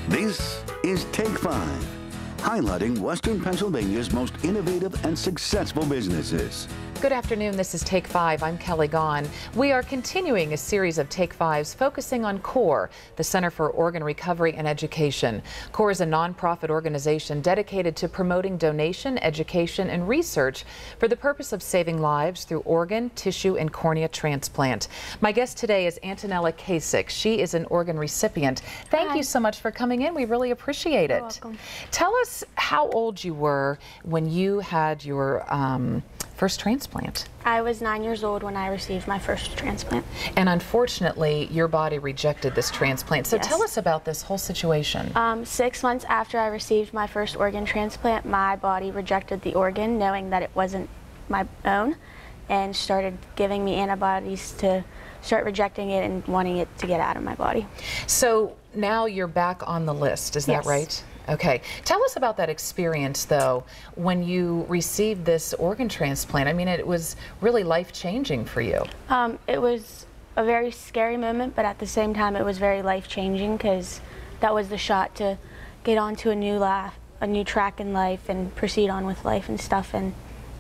This is Take 5, highlighting Western Pennsylvania's most innovative and successful businesses. Good afternoon, this is Take 5. I'm Kelly Gaughan. We are continuing a series of Take 5s focusing on CORE, the Center for Organ Recovery and Education. CORE is a nonprofit organization dedicated to promoting donation, education, and research for the purpose of saving lives through organ, tissue, and cornea transplant. My guest today is Antonela Kasic. She is an organ recipient. Thank you so much for coming in. We really appreciate it. You're welcome. Tell us how old you were when you had your first transplant. I was 9 years old when I received my first transplant. And unfortunately, your body rejected this transplant. So Yes. tell us about this whole situation. 6 months after I received my first organ transplant, my body rejected the organ, knowing that it wasn't my own, and started giving me antibodies to start rejecting it and wanting it to get out of my body. So now you're back on the list, is that Yes. right? Okay. Tell us about that experience, though, when you received this organ transplant. I mean, it was really life-changing for you. It was a very scary moment, but at the same time, it was very life-changing because that was the shot to get onto a new track in life and proceed on with life and stuff. And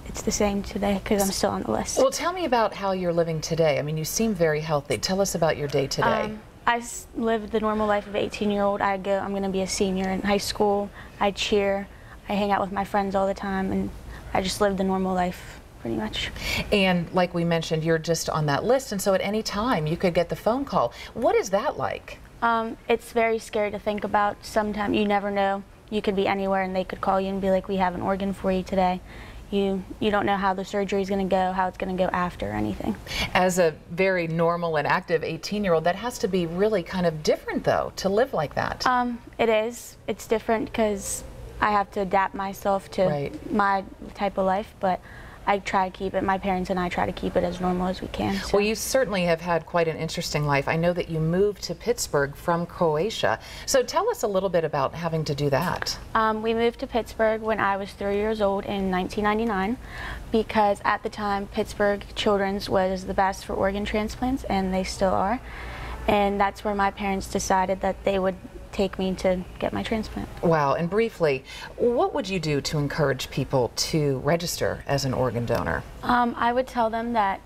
it's the same today because I'm still on the list. Well, tell me about how you're living today. I mean, you seem very healthy. Tell us about your day today. I live the normal life of an 18-year-old. I'm going to be a senior in high school. I cheer. I hang out with my friends all the time, and I just live the normal life pretty much. And like we mentioned, you're just on that list, and so at any time you could get the phone call. What is that like? It's very scary to think about. Sometimes you never know. You could be anywhere, and they could call you and be like, "We have an organ for you today." You don't know how the surgery is going to go, how it's going to go after, or anything. As a very normal and active 18-year-old, that has to be really kind of different, though, to live like that. It is. It's different because I have to adapt myself to my type of life, but I try to keep it, my parents and I try to keep it as normal as we can. So. Well, you certainly have had quite an interesting life. I know that you moved to Pittsburgh from Croatia. So tell us a little bit about having to do that. We moved to Pittsburgh when I was 3 years old in 1999 because at the time Pittsburgh Children's was the best for organ transplants, and they still are. And that's where my parents decided that they would take me to get my transplant. Wow, and briefly, what would you do to encourage people to register as an organ donor? I would tell them that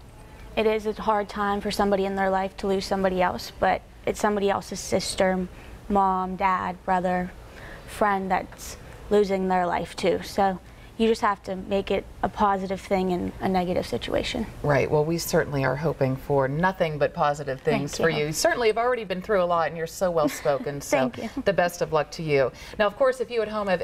it is a hard time for somebody in their life to lose somebody else, but it's somebody else's sister, mom, dad, brother, friend that's losing their life too. So you just have to make it a positive thing in a negative situation. Right. Well, we certainly are hoping for nothing but positive things for you. You certainly have already been through a lot, and you're so well spoken. So the best of luck to you. Now, of course, if you at home have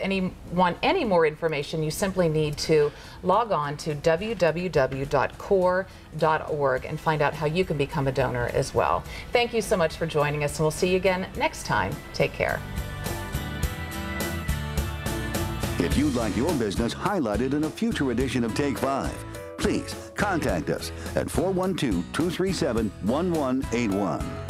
want any more information, you simply need to log on to www.core.org and find out how you can become a donor as well. Thank you so much for joining us, and we'll see you again next time. Take care. If you'd like your business highlighted in a future edition of Take 5, please contact us at 412-237-1181.